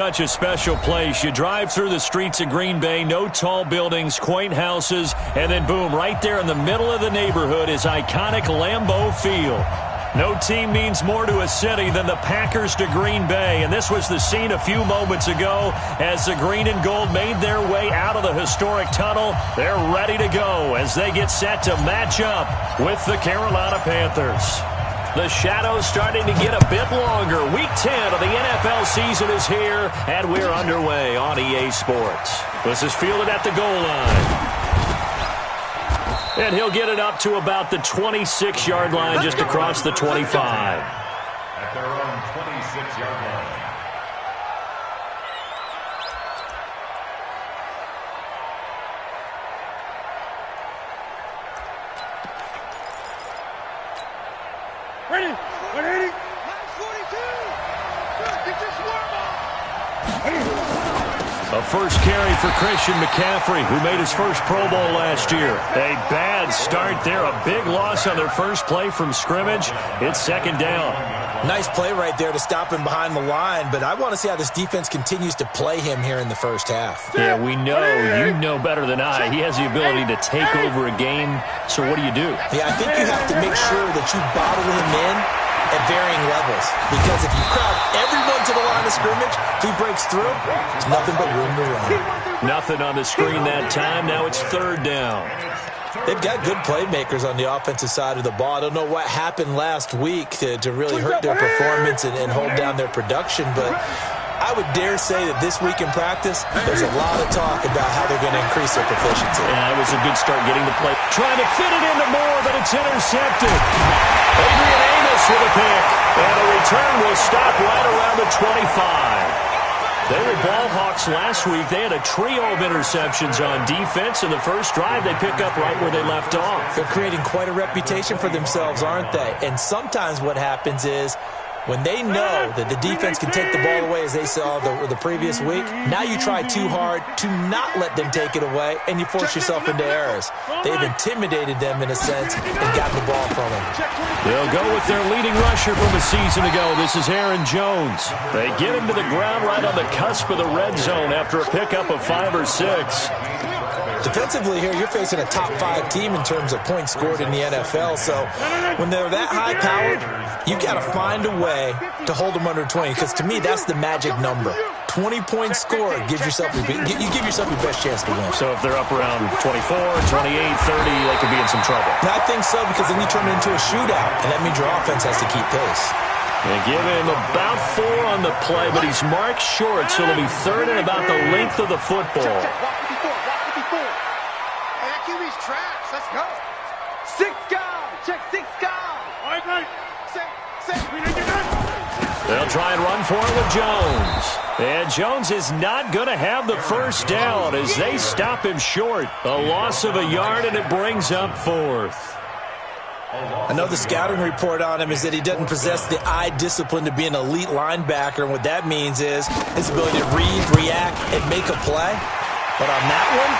Such a special place. You drive through the streets of Green Bay, no tall buildings, quaint houses, and then boom, right there in the middle of the neighborhood is iconic Lambeau Field. No team means more to a city than the Packers to Green Bay, and this was the scene a few moments ago as the green and gold made their way out of the historic tunnel. They're ready to go as they get set to match up with the Carolina Panthers. The shadows starting to get a bit longer. Week 10 of the NFL season is here, and we're underway on EA Sports. This is fielded at the goal line. And he'll get it up to about the 26-yard line, just across the 25. At their own 26-yard line. Ready, 180. Line 42. Get this warm up. A first carry for Christian McCaffrey, who made his first Pro Bowl last year. A bad start there, a big loss on their first play from scrimmage. It's second down. Nice play right there to stop him behind the line, but I want to see how this defense continues to play him here in the first half. Yeah, we know, you know better than I. He has the ability to take over a game, so what do you do? Yeah, I think you have to make sure that you bottle him in at varying levels, because if you crowd everyone to the line of scrimmage, if he breaks through, there's nothing but room to run. Nothing on the screen that time. Now it's third down. They've got good playmakers on the offensive side of the ball. I don't know what happened last week to really hurt their performance and hold down their production, but I would dare say that this week in practice, there's a lot of talk about how they're going to increase their proficiency. Yeah, it was a good start getting the play. Trying to fit it into Moore, but it's intercepted. Adrian Amos with a pick, and the return will stop right around the 25. They were ball hawks last week. They had a trio of interceptions on defense. In the first drive, they pick up right where they left off. They're creating quite a reputation for themselves, aren't they? And sometimes what happens is when they know that the defense can take the ball away, as they saw the previous week, now you try too hard to not let them take it away, and you force yourself into errors. They've intimidated them in a sense and gotten the ball from them. They'll go with their leading rusher from a season ago. This is Aaron Jones. They get him to the ground right on the cusp of the red zone after a pickup of 5 or 6. Defensively here, you're facing a top-5 team in terms of points scored in the NFL, so when they're that high-powered, you've got to find a way to hold them under 20, because to me, that's the magic number. 20 points scored gives yourself you give yourself your best chance to win. So if they're up around 24, 28, 30, they could be in some trouble. And I think so, because then you turn it into a shootout, and that means your offense has to keep pace. They give him about 4 on the play, but he's marked short, so it'll be third and about the length of the football. Let's go. 6 guys. Check 6 guys. All right. 6. They'll try and run for it with Jones. And Jones is not going to have the first down as they stop him short. A loss of a yard, and it brings up 4th. I know the scouting report on him is that he doesn't possess the eye discipline to be an elite linebacker, and what that means is his ability to read, react, and make a play. But on that one,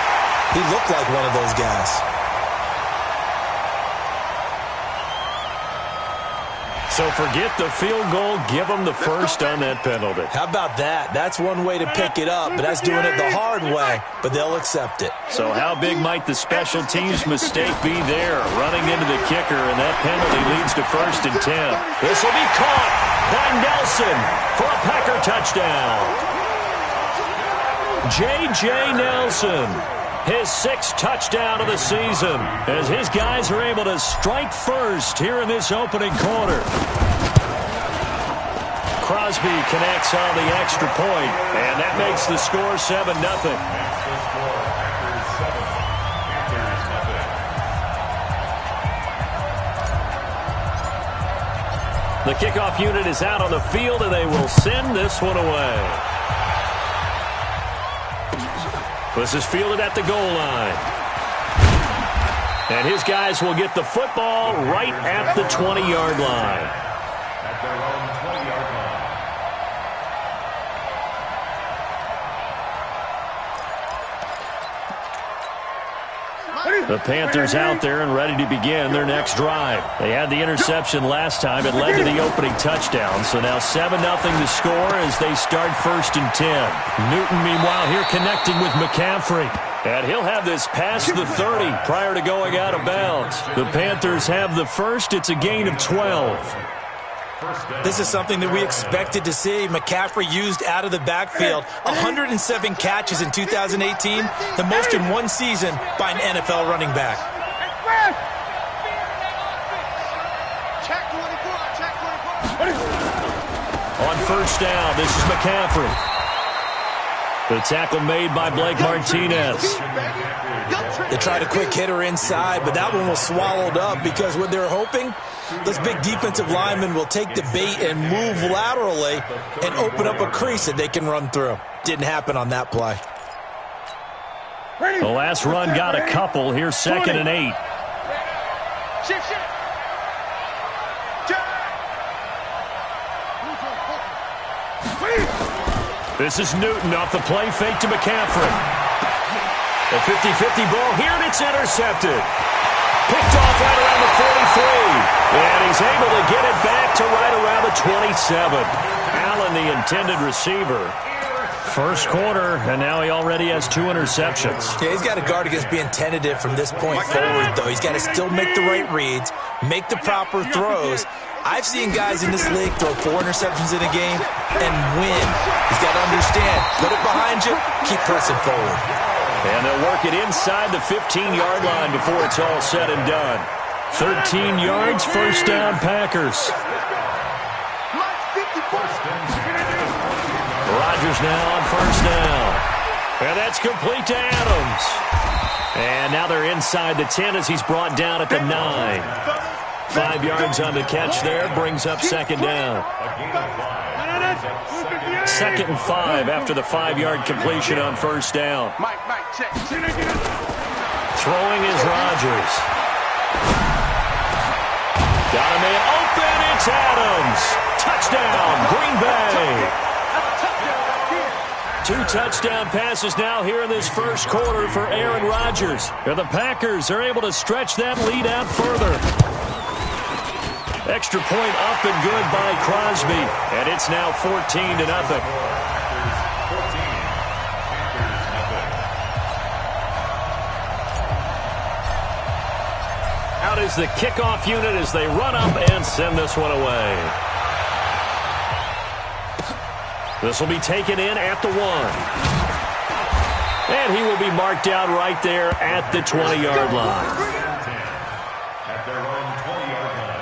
he looked like one of those guys. So forget the field goal, give them the first on that penalty. How about that? That's one way to pick it up, but that's doing it the hard way, but they'll accept it. So how big might the special teams mistake be there? Running into the kicker, and that penalty leads to 1st and 10. This will be caught by Nelson for a Packer touchdown. J.J. Nelson, his 6th touchdown of the season, as his guys are able to strike first here in this opening quarter. Crosby connects on the extra point, and that makes the score 7-0. The kickoff unit is out on the field, and they will send this one away. This is fielded at the goal line. And his guys will get the football right at the 20-yard line. At their own 20-yard line. The Panthers out there and ready to begin their next drive. They had the interception last time. It led to the opening touchdown. So now 7-0 to score as they start 1st and 10. Newton, meanwhile, here connecting with McCaffrey. And he'll have this past the 30 prior to going out of bounds. The Panthers have the first. It's a gain of 12. This is something that we expected to see. McCaffrey used out of the backfield. 107 catches in 2018, the most in one season by an NFL running back. On 1st down, this is McCaffrey. The tackle made by Blake Martinez. They tried a quick hitter inside, but that one was swallowed up because what they're hoping, those big defensive linemen will take the bait and move laterally and open up a crease that they can run through. Didn't happen on that play. The last run got a couple. Here's 2nd and 8. This is Newton off the play fake to McCaffrey. The 50-50 ball here, and it's intercepted. Picked off right around the 43. And he's able to get it back to right around the 27. Allen, the intended receiver. First quarter, and now he already has 2 interceptions. Yeah, he's got to guard against being tentative from this point forward, though. He's got to still make the right reads, make the proper throws. I've seen guys in this league throw 4 interceptions in a game and win. He's got to understand, put it behind you, keep pressing forward. And they'll work it inside the 15-yard line before it's all said and done. 13 yards, 1st down, Packers. Rodgers now on 1st down. And that's complete to Adams. And now they're inside the 10 as he's brought down at the 9. 5 yards on the catch there, brings up 2nd down. 2nd and 5 after the 5-yard completion on 1st down. Throwing is Rodgers. Got a man open, it's Adams. Touchdown, Green Bay. 2 touchdown passes now here in this first quarter for Aaron Rodgers. And the Packers are able to stretch that lead out further. Extra point up and good by Crosby. And it's now 14-0. Out is the kickoff unit as they run up and send this one away. This will be taken in at the 1. And he will be marked down right there at the 20-yard line. At their own 20-yard line.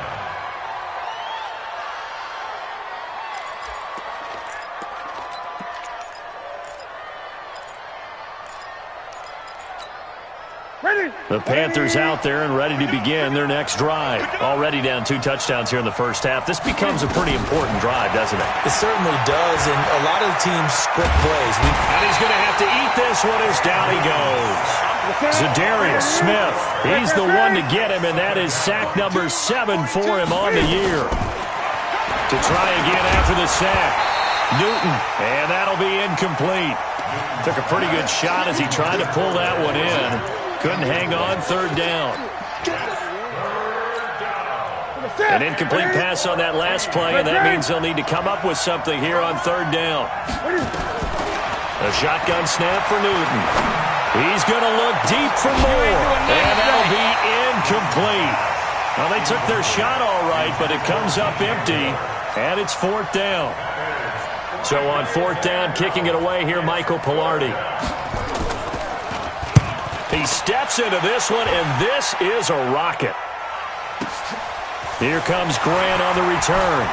The Panthers out there and ready to begin their next drive. Already down 2 touchdowns here in the first half. This becomes a pretty important drive, doesn't it? It certainly does, and a lot of the teams script plays. And he's going to have to eat this one as down he goes. Zadarius Smith, he's the one to get him, and that is sack number 7 for him on the year. To try again after the sack. Newton, and that'll be incomplete. Took a pretty good shot as he tried to pull that one in. Couldn't hang on, 3rd down. An incomplete pass on that last play, and that means they'll need to come up with something here on 3rd down. A shotgun snap for Newton. He's going to look deep for more, and that'll be incomplete. Well, they took their shot all right, but it comes up empty, and it's 4th down. So on 4th down, kicking it away here, Michael Pilardi. He steps into this one, and this is a rocket. Here comes Grant on the return.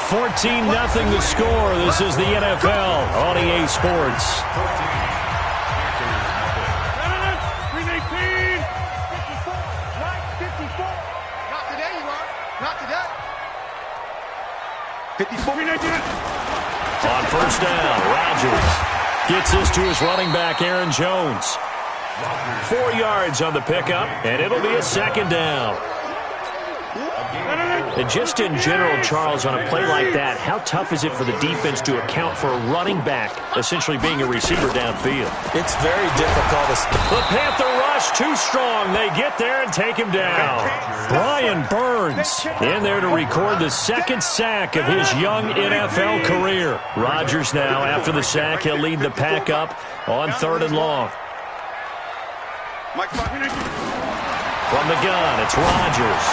$14-0 the score. This is the NFL on EA Sports. Not today, you are. Not today. 54. On 1st down, Rodgers gets this to his running back, Aaron Jones. 4 yards on the pickup, and it'll be a 2nd down. And just in general, Charles, on a play like that, how tough is it for the defense to account for a running back essentially being a receiver downfield? It's very difficult. The Panther rush too strong. They get there and take him down. Brian Burns in there to record the second sack of his young NFL career. Rodgers now, after the sack, he'll lead the pack up on 3rd and long. From the gun, it's Rodgers.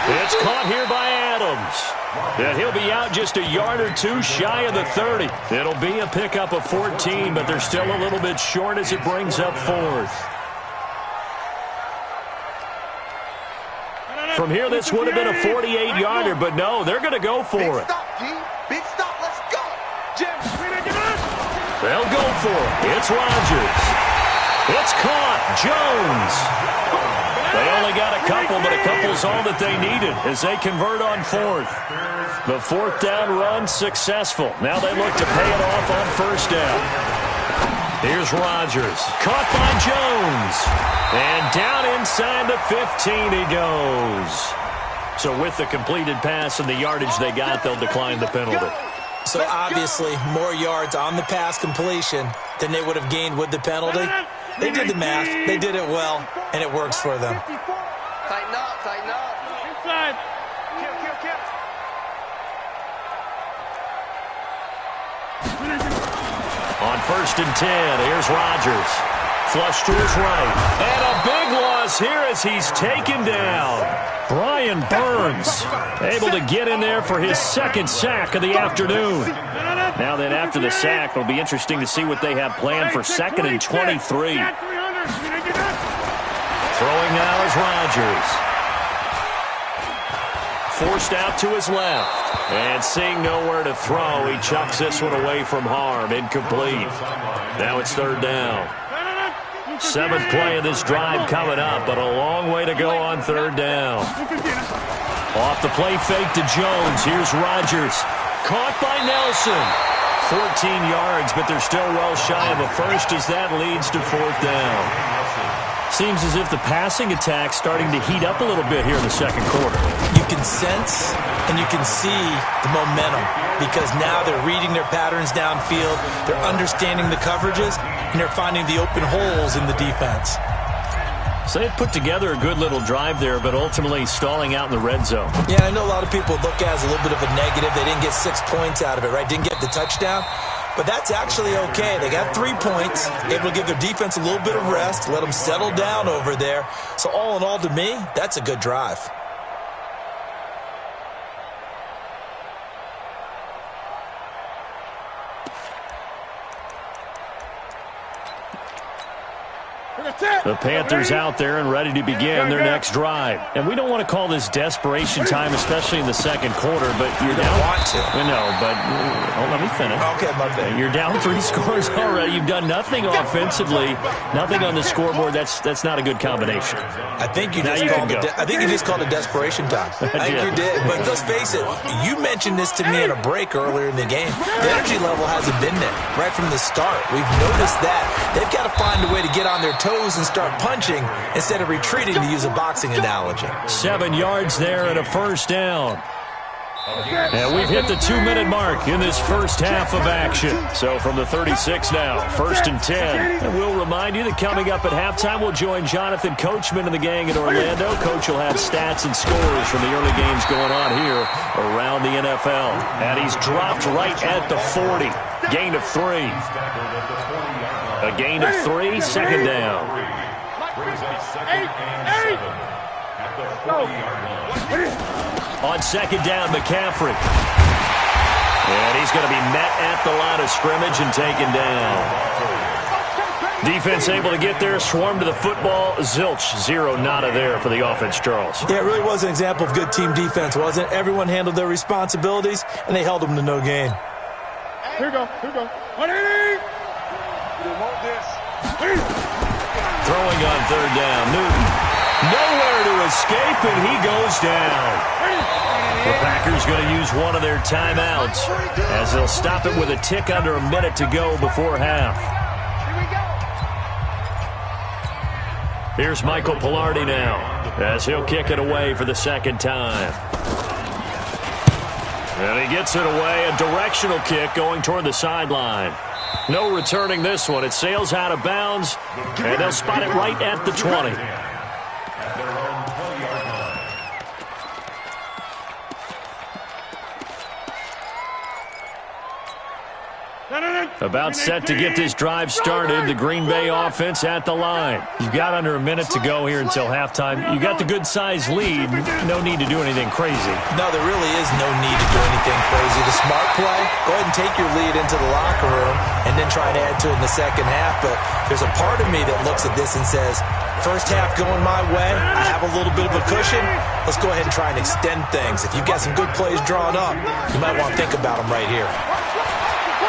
It's caught here by Adams. And he'll be out just a yard or two shy of the 30. It'll be a pickup of 14, but they're still a little bit short as it brings up 4th. From here, this would have been a 48-yarder, but no, they're going to go for it. Big stop, let's go. Jim. They'll go for it. It's Rodgers. It's caught. Jones. They only got a couple, but a couple's all that they needed as they convert on 4th. The 4th down run successful. Now they look to pay it off on 1st down. Here's Rodgers. Caught by Jones. And down inside the 15 he goes. So with the completed pass and the yardage they got, they'll decline the penalty. So obviously more yards on the pass completion than they would have gained with the penalty. They did the math. They did it well, and it works for them. Tighten up, tighten up. Inside. Kill. On 1st and 10, here's Rodgers. Flush to his right. And a big loss here as he's taken down. Brian Burns able to get in there for his 2nd sack of the afternoon. Now then, after the sack, it'll be interesting to see what they have planned for 2nd and 23. Throwing now is Rodgers. Forced out to his left. And seeing nowhere to throw, he chucks this one away from harm. Incomplete. Now it's 3rd down. 7th play of this drive coming up, but a long way to go on 3rd down. Off the play fake to Jones. Here's Rodgers. Caught by Nelson. 14 yards, but they're still well shy of a first as that leads to 4th down. Seems as if the passing attack's starting to heat up a little bit here in the 2nd quarter. You can sense and you can see the momentum because now they're reading their patterns downfield, they're understanding the coverages, and they're finding the open holes in the defense. So they put together a good little drive there, but ultimately stalling out in the red zone. Yeah, I know a lot of people look at it as a little bit of a negative. They didn't get 6 points out of it, right? Didn't get the touchdown. But that's actually okay. They got 3 points, able to give their defense a little bit of rest, let them settle down over there. So all in all, to me, that's a good drive. The Panthers out there and ready to begin their next drive. And we don't want to call this desperation time, especially in the 2nd quarter, but you're down. You don't want to. No, but let me finish. Okay, my bad. You're down 3 scores already. You've done nothing offensively, nothing on the scoreboard. That's not a good combination. I think you just called it desperation time. I think you did. But let's face it, you mentioned this to me in a break earlier in the game. The energy level hasn't been there right from the start. We've noticed that. They've got to find a way to get on their toes and start punching instead of retreating, to use a boxing analogy. 7 yards there and a 1st down. And we've hit the 2-minute mark in this first half of action. So from the 36 now, 1st and 10. And we'll remind you that coming up at halftime, we'll join Jonathan Coachman and the gang in Orlando. Coach will have stats and scores from the early games going on here around the NFL. And he's dropped right at the 40. Gain of 3. A gain of 3, 2nd down. On 2nd down, McCaffrey. And he's going to be met at the line of scrimmage and taken down. Defense able to get there, swarm to the football. Zilch, 0 nada there for the offense, Charles. Yeah, it really was an example of good team defense, wasn't it? Everyone handled their responsibilities, and they held them to no gain. Here we go. 180! Throwing on 3rd down, Newton. Nowhere to escape, and he goes down. The Packers going to use one of their timeouts as they'll stop it with a tick under a minute to go before half. Here's Michael Pilardi now. as he'll kick it away for the second time. And he gets it away, a directional kick going toward the sideline. No returning this one. It sails out of bounds, and they'll spot it right at the 20. About set to get this drive started. The Green Bay offense at the line. You've got under a minute to go here until halftime. You got the good-sized lead. No need to do anything crazy. No, there really is no need to do anything crazy. The smart play, go ahead and take your lead into the locker room and then try to add to it in the second half. But there's a part of me that looks at this and says, first half going my way, I have a little bit of a cushion. Let's go ahead and try and extend things. If you've got some good plays drawn up, you might want to think about them right here.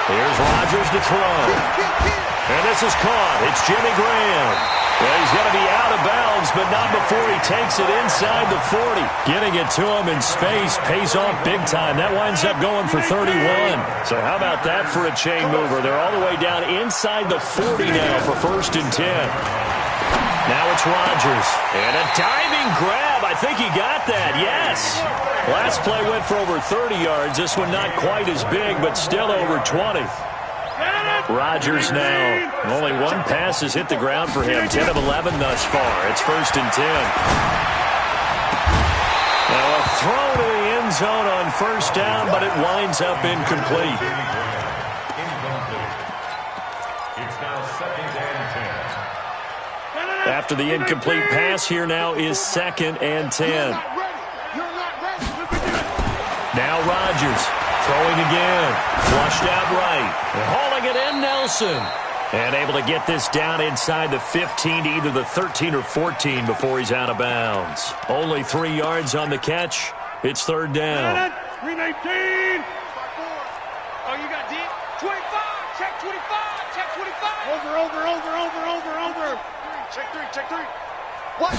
Here's Rodgers to throw. And this is caught. It's Jimmy Graham. Well, he's going to be out of bounds, but not before he takes it inside the 40. Getting it to him in space pays off big time. That winds up going for 31. So how about that for a chain mover? They're all the way down inside the 40 now for 1st and 10. Now it's Rodgers. And a diving grab. I think he got that. Yes. Last play went for over 30 yards. This one not quite as big, but still over 20. Rodgers now. Only one pass has hit the ground for him. 10 of 11 thus far. It's 1st and 10. Now a throw to the end zone on 1st down, but it winds up incomplete. It's now 2nd and 10. After the incomplete pass, here now is 2nd and 10. Now Rodgers throwing again. Flushed out right. Hauling it in, Nelson. And able to get this down inside the 15 to either the 13 or 14 before he's out of bounds. Only 3 yards on the catch. It's 3rd down. 319. Oh, you got deep? 25. Check 25. Check 25. Over. Check 3. Check 3. What?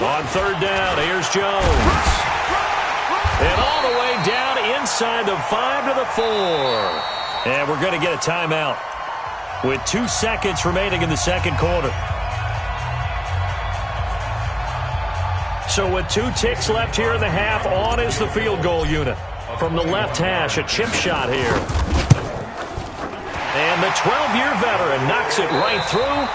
On 3rd down, here's Jones. And all the way down inside the 5 to the 4. And we're going to get a timeout with 2 seconds remaining in the second quarter. So with 2 ticks left here in the half, on is the field goal unit. From the left hash, a chip shot here. And the 12-year veteran knocks it right through.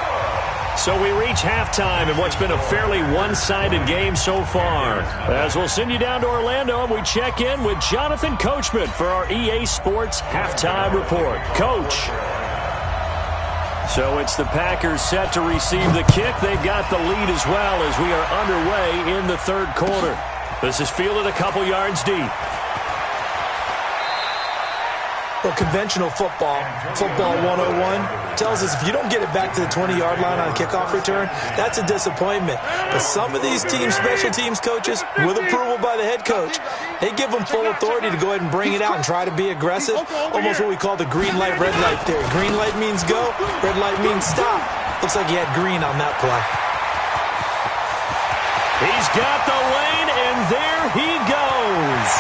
So we reach halftime in what's been a fairly one-sided game so far. As we'll send you down to Orlando, and we check in with Jonathan Coachman for our EA Sports Halftime Report. Coach. So it's the Packers set to receive the kick. They've got the lead as well as we are underway in the 3rd quarter. This is fielded a couple yards deep. Well, conventional football 101, tells us if you don't get it back to the 20-yard line on a kickoff return, that's a disappointment. But some of these teams, special teams coaches, with approval by the head coach, they give them full authority to go ahead and bring it out and try to be aggressive. Almost what we call the green light, red light theory. Green light means go, red light means stop. Looks like he had green on that play. He's got the lane, and there he goes.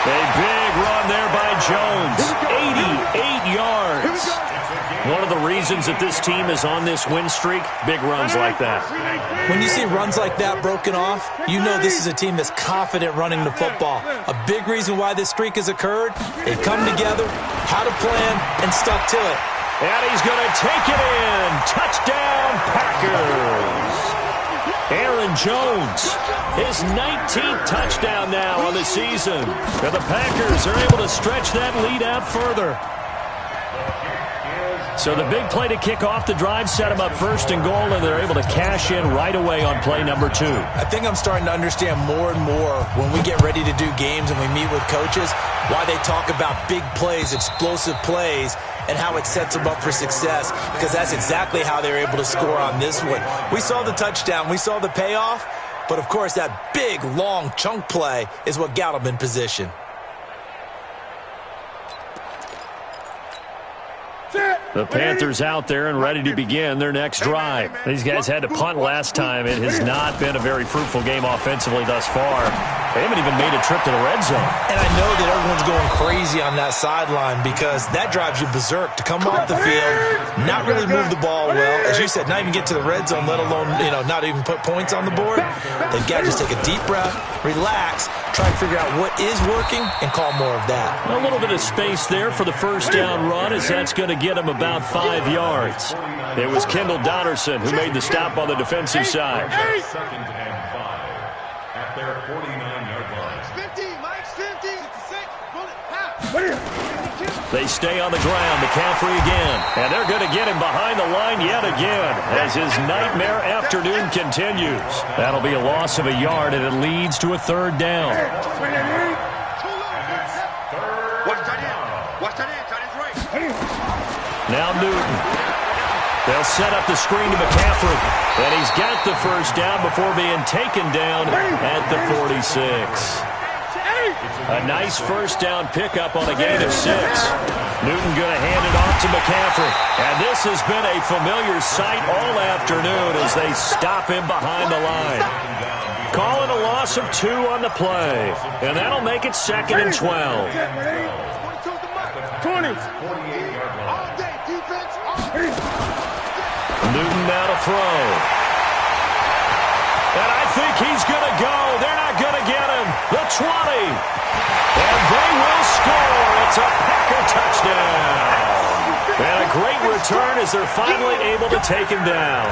A big run there by Jones. 88 yards. One of the reasons that this team is on this win streak, big runs like that. When you see runs like that broken off, you know this is a team that's confident running the football. A big reason why this streak has occurred, they've come together, had a plan, and stuck to it. And he's going to take it in. Touchdown, Packers. Aaron Jones, his 19th touchdown now on the season. And the Packers are able to stretch that lead out further. So the big play to kick off the drive set them up 1st and goal, and they're able to cash in right away on play number 2. I think I'm starting to understand more and more when we get ready to do games and we meet with coaches why they talk about big plays, explosive plays, and how it sets them up for success, because that's exactly how they're able to score on this one. We saw the touchdown. We saw the payoff. But, of course, that big, long chunk play is what got them in position. Set. The Panthers out there and ready to begin their next drive. These guys had to punt last time. It has not been a very fruitful game offensively thus far. They haven't even made a trip to the red zone. And I know that everyone's going crazy on that sideline because that drives you berserk to come off the field, not really move the ball well. As you said, not even get to the red zone, let alone, not even put points on the board. They've got to just take a deep breath, relax, try to figure out what is working, and call more of that. A little bit of space there for the first down run as that's going to get him about 5 yards. It was Kendall Donnerson who made the stop on the defensive side. Second and 5 at their 49-yard line. 50, Mike's 50. 66. Bullet, half. They stay on the ground. McCaffrey again. And they're going to get him behind the line yet again as his nightmare afternoon continues. That'll be a loss of a yard, and it leads to a third down. Now Newton. They'll set up the screen to McCaffrey. And he's got the first down before being taken down at the 46. A nice first down pickup on a gain of 6. Newton going to hand it off to McCaffrey. And this has been a familiar sight all afternoon as they stop him behind the line. Calling a loss of 2 on the play. And that'll make it second and 12. 20. Newton now to throw. And I think he's going to go. They're not going to get him. The 20. And they will score. It's a Packer touchdown. And a great return as they're finally able to take him down.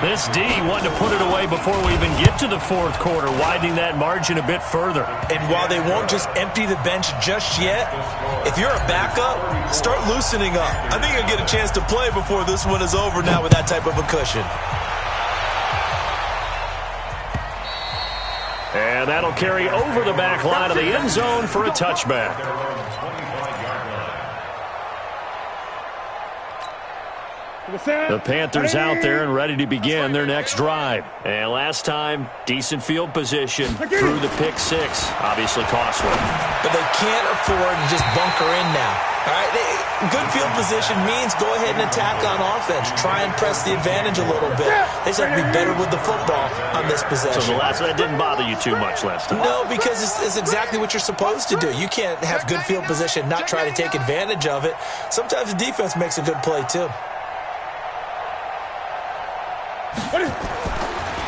This D wanted to put it away before we even get to the fourth quarter, widening that margin a bit further. And while they won't just empty the bench just yet, if you're a backup, start loosening up. I think you'll get a chance to play before this one is over now with that type of a cushion. And that'll carry over the back line of the end zone for a touchback. The Panthers out there and ready to begin their next drive. And last time, decent field position through the pick 6. Obviously costly. But they can't afford to just bunker in now. All right, good field position means go ahead and attack on offense. Try and press the advantage a little bit. They just have to be better with the football on this possession. So that didn't bother you too much last time? No, because it's exactly what you're supposed to do. You can't have good field position, not try to take advantage of it. Sometimes the defense makes a good play, too.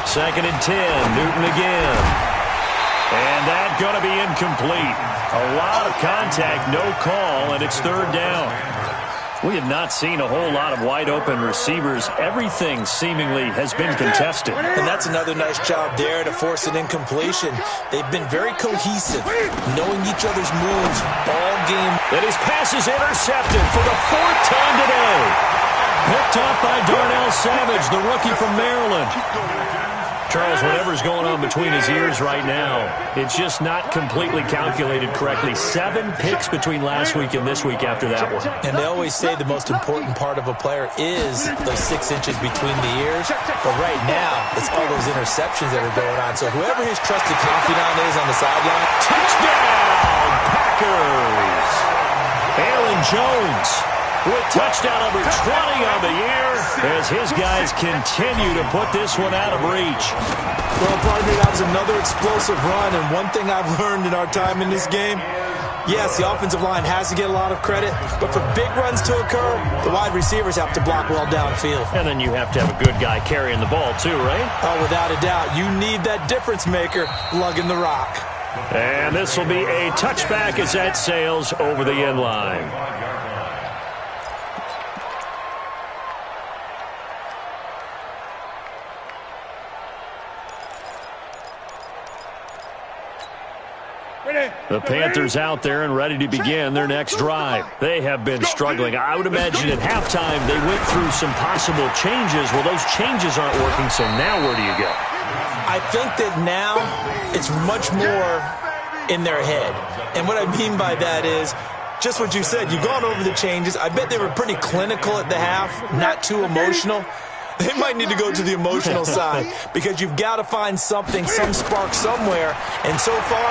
Second and 10, Newton again. And that's going to be incomplete. A lot of contact, no call, and it's third down. We have not seen a whole lot of wide-open receivers. Everything seemingly has been contested. And that's another nice job there to force an incompletion. They've been very cohesive, knowing each other's moves all game. And his pass is intercepted for the 4th time today. Picked off by Darnell Savage, the rookie from Maryland. Charles, whatever's going on between his ears right now, it's just not completely calculated correctly. 7 picks between last week and this week after that one. And they always say the most important part of a player is those 6 inches between the ears. But right now, it's all those interceptions that are going on. So whoever his trusted confidant is on the sideline. Touchdown, Packers! Aaron Jones with touchdown number 20 on the year as his guys continue to put this one out of reach. Well, pardon me, that was another explosive run, and one thing I've learned in our time in this game, yes, the offensive line has to get a lot of credit, but for big runs to occur, the wide receivers have to block well downfield. And then you have to have a good guy carrying the ball too, right? Oh, without a doubt. You need that difference maker lugging the rock. And this will be a touchback as that sails over the end line. The Panthers out there and ready to begin their next drive. They have been struggling. I would imagine at halftime they went through some possible changes. Well, those changes aren't working, so now where do you go? I think that now it's much more in their head. And what I mean by that is just what you said. You've gone over the changes. I bet they were pretty clinical at the half, not too emotional. They might need to go to the emotional side because you've got to find something, some spark somewhere. And so far,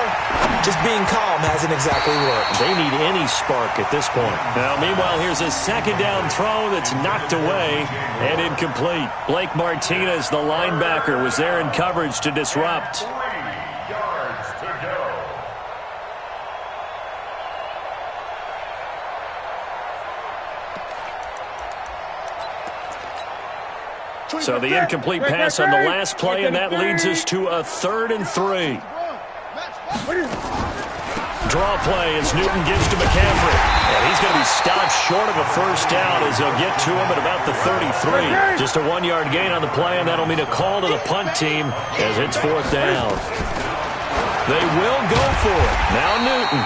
just being calm hasn't exactly worked. They need any spark at this point. Now, meanwhile, here's a second down throw that's knocked away and incomplete. Blake Martinez, the linebacker, was there in coverage to disrupt. 3 yards to go. So the incomplete pass on the last play, and that leads us to a 3rd and 3. Draw play as Newton gives to McCaffrey. And he's going to be stopped short of a first down as they'll get to him at about the 33. Just a 1-yard gain on the play, and that'll mean a call to the punt team as it's 4th down. They will go for it. Now Newton.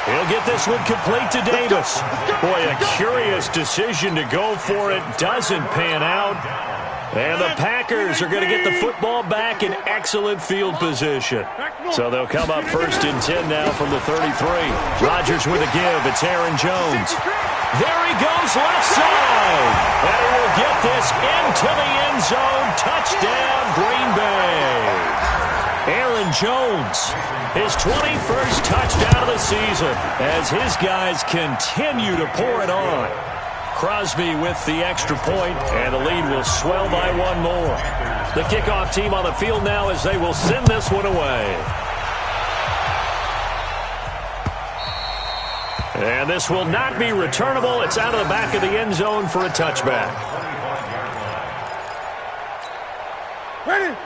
He'll get this one complete to Davis. Boy, a curious decision to go for it. Doesn't pan out. And the Packers are going to get the football back in excellent field position. So they'll come up 1st and 10 now from the 33. Rodgers with a give. It's Aaron Jones. There he goes, left side. And he will get this into the end zone. Touchdown, Green Bay. Aaron Jones, his 21st touchdown of the season as his guys continue to pour it on. Crosby with the extra point, and the lead will swell by 1 more. The kickoff team on the field now as they will send this one away. And this will not be returnable. It's out of the back of the end zone for a touchback.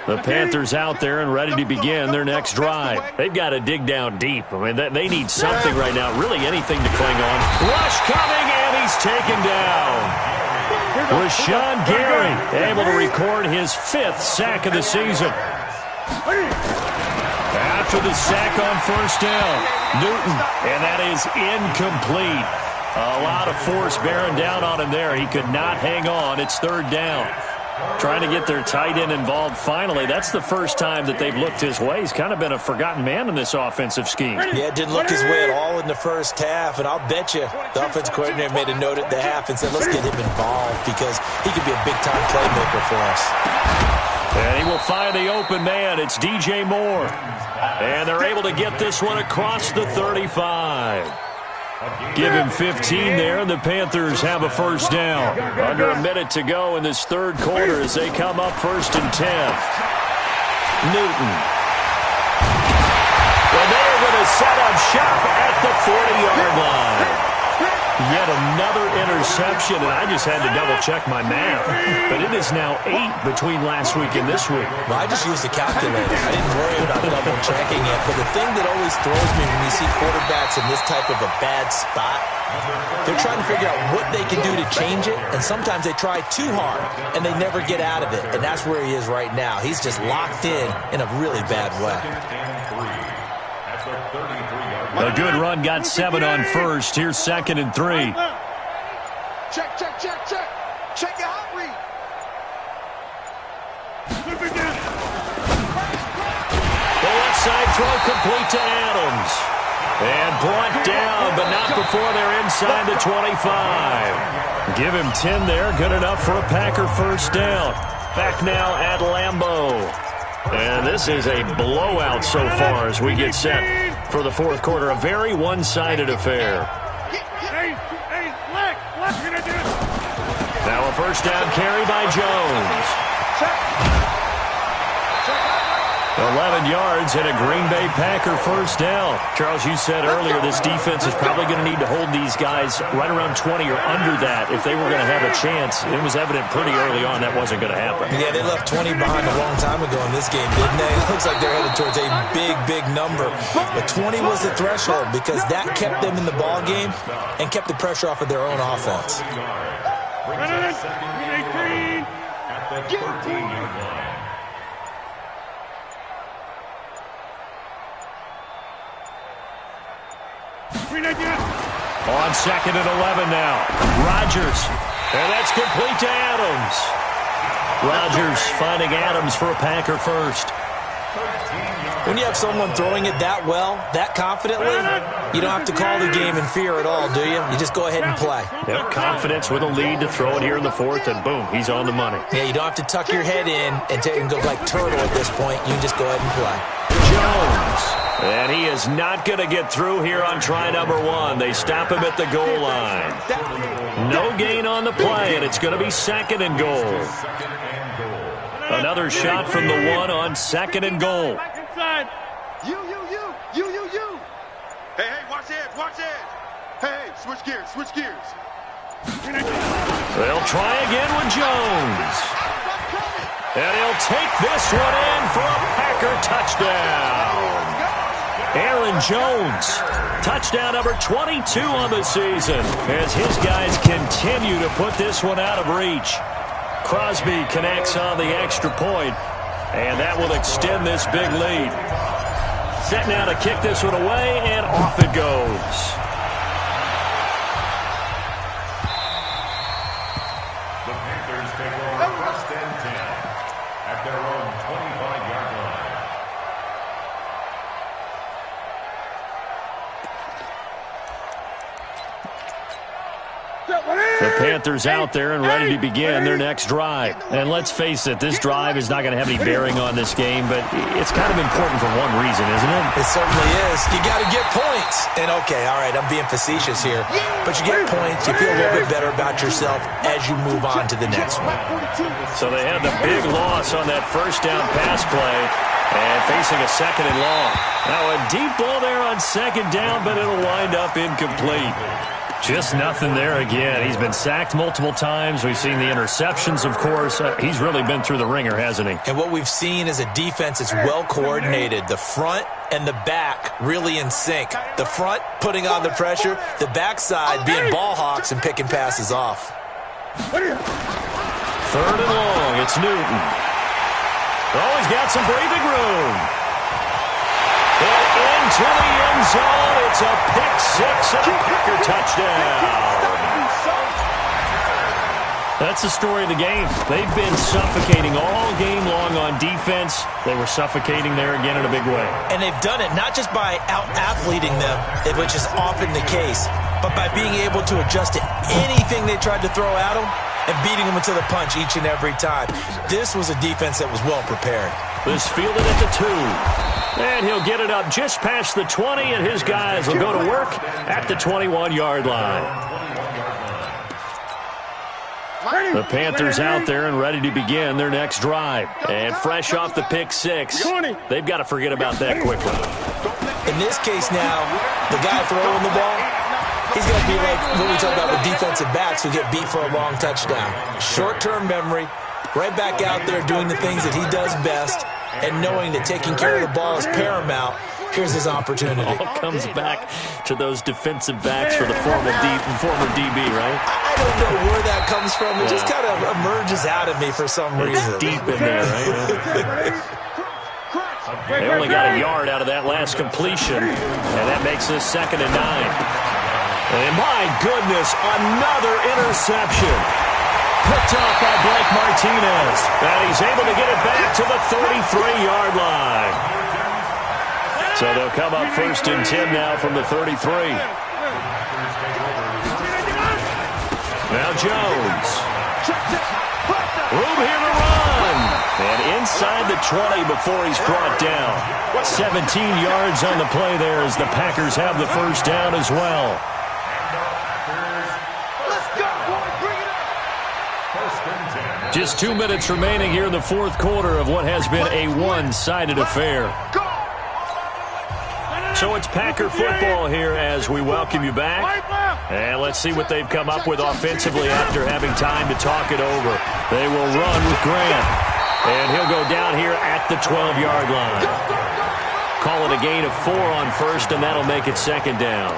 The Panthers out there and ready to begin their next drive. They've got to dig down deep. I mean, they need something right now, really anything to cling on. Rush coming, and he's taken down. Rashawn Gary able to record his 5th sack of the season. After the sack on first down, Newton, and that is incomplete. A lot of force bearing down on him there. He could not hang on. It's 3rd down. Trying to get their tight end involved finally. That's the first time that they've looked his way. He's kind of been a forgotten man in this offensive scheme. Yeah, didn't look his way at all in the first half, and I'll bet you the offensive coordinator made a note at the half and said, let's get him involved because he could be a big-time playmaker for us. And he will find the open man. It's DJ Moore. And they're able to get this one across the 35. Give him 15 there, and the Panthers have a first down. Under a minute to go in this 3rd quarter as they come up 1st and 10. Newton. And they're going to set up shop at the 40-yard line. Yet another interception, and I just had to double-check my math. But it is now 8 between last week and this week. Well, I just used the calculator. I didn't worry about double-checking it. But the thing that always throws me when you see quarterbacks in this type of a bad spot, they're trying to figure out what they can do to change it, and sometimes they try too hard, and they never get out of it. And that's where he is right now. He's just locked in a really bad way. A good run got 7 on first. Here's 2nd and 3. Check, check, check, check. Check your hot read. The left side throw complete to Adams. And brought down, but not before they're inside the 25. Give him 10 there. Good enough for a Packer first down. Back now at Lambeau. And this is a blowout so far as we get set for the 4th quarter. A very one-sided affair. Now a first down carry by Jones. 11 yards and a Green Bay Packer first down. Charles, you said earlier this defense is probably going to need to hold these guys right around 20 or under that if they were going to have a chance. It was evident pretty early on that wasn't going to happen. Yeah, they left 20 behind a long time ago in this game, didn't they? It looks like they're headed towards a big, big number. But 20 was the threshold because that kept them in the ball game and kept the pressure off of their own offense. At the 13-yard line. On 2nd and 11 now. Rodgers. And that's complete to Adams. Rodgers finding Adams for a Packer first. When you have someone throwing it that well, that confidently, you don't have to call the game in fear at all, do you? You just go ahead and play. Yep, confidence with a lead to throw it here in the fourth, and boom, he's on the money. Yeah, you don't have to tuck your head in and go like turtle at this point. You can just go ahead and play. Jones. And he is not going to get through here on try number one. They stop him at the goal line. No gain on the play, and it's going to be second and goal. Another shot from the one on second and goal. You. Hey, watch it. Hey, switch gears. They'll try again with Jones. And he'll take this one in for a Packer touchdown. Aaron Jones, touchdown number 22 on the season, as his guys continue to put this one out of reach. Crosby connects on the extra point, and that will extend this big lead. Set now to kick this one away, and off it goes. The Panthers take over first and 10 at their own 25-yard line. The Panthers out there and ready to begin their next drive. And let's face it, this drive is not going to have any bearing on this game, but it's kind of important for one reason, isn't it? It certainly is. You got to get points. And okay, all right, I'm being facetious here, but you get points, you feel a little bit better about yourself as you move on to the next one. So they had the big loss on that first down pass play and facing a second and long. Now a deep ball there on second down, but it'll wind up incomplete. Just nothing there again. He's been sacked multiple times. We've seen the interceptions, of course. He's really been through the ringer, hasn't he? And what we've seen is a defense that's well coordinated. The front and the back really in sync. The front putting on the pressure, the backside being ball hawks and picking passes off. Third and long. It's Newton. Oh, he's got some breathing room. And into the end zone, it's a pick six and a Packer touchdown. That's the story of the game. They've been suffocating all game long on defense. They were suffocating there again in a big way. And they've done it not just by out-athleting them, which is often the case, but by being able to adjust to anything they tried to throw at them and beating them into the punch each and every time. This was a defense that was well prepared. This fielded at the 2. And he'll get it up just past the 20, and his guys will go to work at the 21-yard line. The Panthers out there and ready to begin their next drive. And fresh off the pick six, they've got to forget about that quickly. In this case now, the guy throwing the ball, he's going to be like what we talk about with defensive backs who get beat for a long touchdown. Short-term memory, right back out there doing the things that he does best, and knowing that taking care of the ball is paramount. Here's his opportunity. All comes back to those defensive backs for the former DB, right? I don't know where that comes from. It just kind of emerges out of me for some reason. It's deep in there, right? They only got a yard out of that last completion, and that makes this 2nd and 9. And my goodness, another interception. Picked off by Blake Martinez. And he's able to get it back to the 33-yard line. So they'll come up 1st and 10 now from the 33. Now Jones. Room here to run. And inside the 20 before he's brought down. 17 yards on the play there as the Packers have the first down as well. Just 2 minutes remaining here in the fourth quarter of what has been a one-sided affair. So it's Packer football here as we welcome you back. And let's see what they've come up with offensively after having time to talk it over. They will run with Grant. And he'll go down here at the 12-yard line. Call it a gain of 4 on first, and that'll make it 2nd down.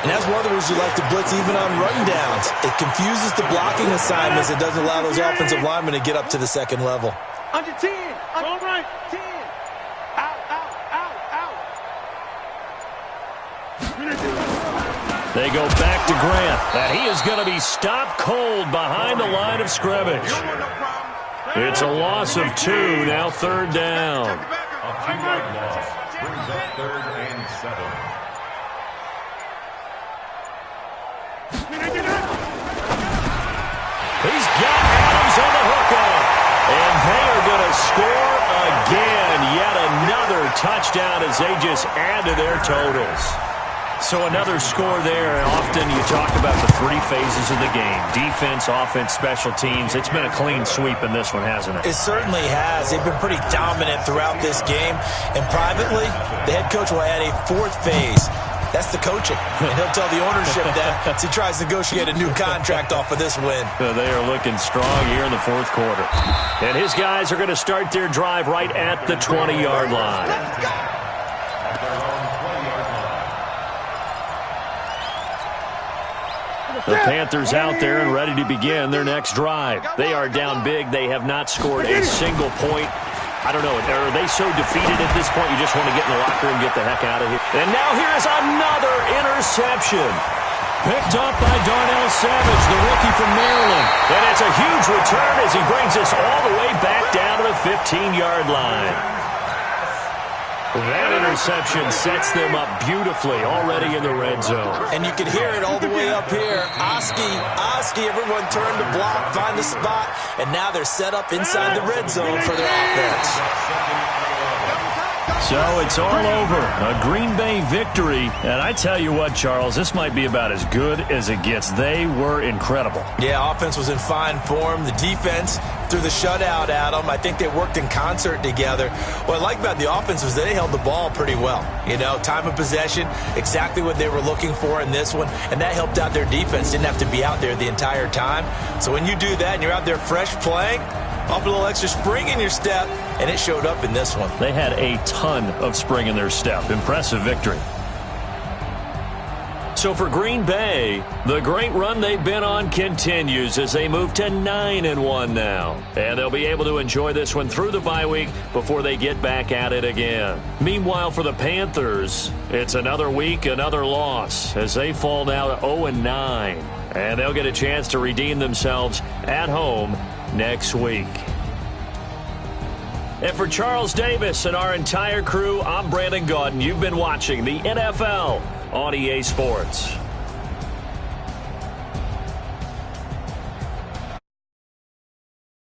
And that's one of the reasons you like to blitz even on run downs. It confuses the blocking assignments. It doesn't allow those offensive linemen to get up to the second level. Under 10. All right. 10. Out. They go back to Grant. And he is going to be stopped cold behind the line of scrimmage. It's a loss of 2, now 3rd down. A 2-yard loss brings up 3rd and 7. He's got Adams on the hookup. And they are going to score again. Yet another touchdown as they just add to their totals. So another score there, and often you talk about the 3 phases of the game. Defense, offense, special teams. It's been a clean sweep in this one, hasn't it? It certainly has. They've been pretty dominant throughout this game. And privately, the head coach will add a 4th phase. That's the coaching. And he'll tell the ownership that as he tries to negotiate a new contract off of this win. They are looking strong here in the 4th quarter. And his guys are going to start their drive right at the 20-yard line. The Panthers out there and ready to begin their next drive. They are down big. They have not scored a single point. I don't know. Are they so defeated at this point you just want to get in the locker room and get the heck out of here? And now here is another interception. Picked up by Darnell Savage, the rookie from Maryland. And it's a huge return as he brings us all the way back down to the 15-yard line. That interception sets them up beautifully already in the red zone. And you can hear it all the way up here. Oski, everyone turned to block, find a spot, and now they're set up inside the red zone for their offense. So it's all over. A Green Bay victory. And I tell you what, Charles, this might be about as good as it gets. They were incredible. Yeah, offense was in fine form. The defense threw the shutout at them. I think they worked in concert together. What I like about the offense was they held the ball pretty well. You know, time of possession, exactly what they were looking for in this one. And that helped out their defense. Didn't have to be out there the entire time. So when you do that and you're out there fresh playing, up a little extra spring in your step, and it showed up in this one. They had a ton of spring in their step. Impressive victory. So for Green Bay, the great run they've been on continues as they move to 9-1 now. And they'll be able to enjoy this one through the bye week before they get back at it again. Meanwhile, for the Panthers, it's another week, another loss as they fall now to 0-9. And they'll get a chance to redeem themselves at home next week. And for Charles Davis and our entire crew, I'm Brandon Gaudin. You've been watching the NFL on EA Sports.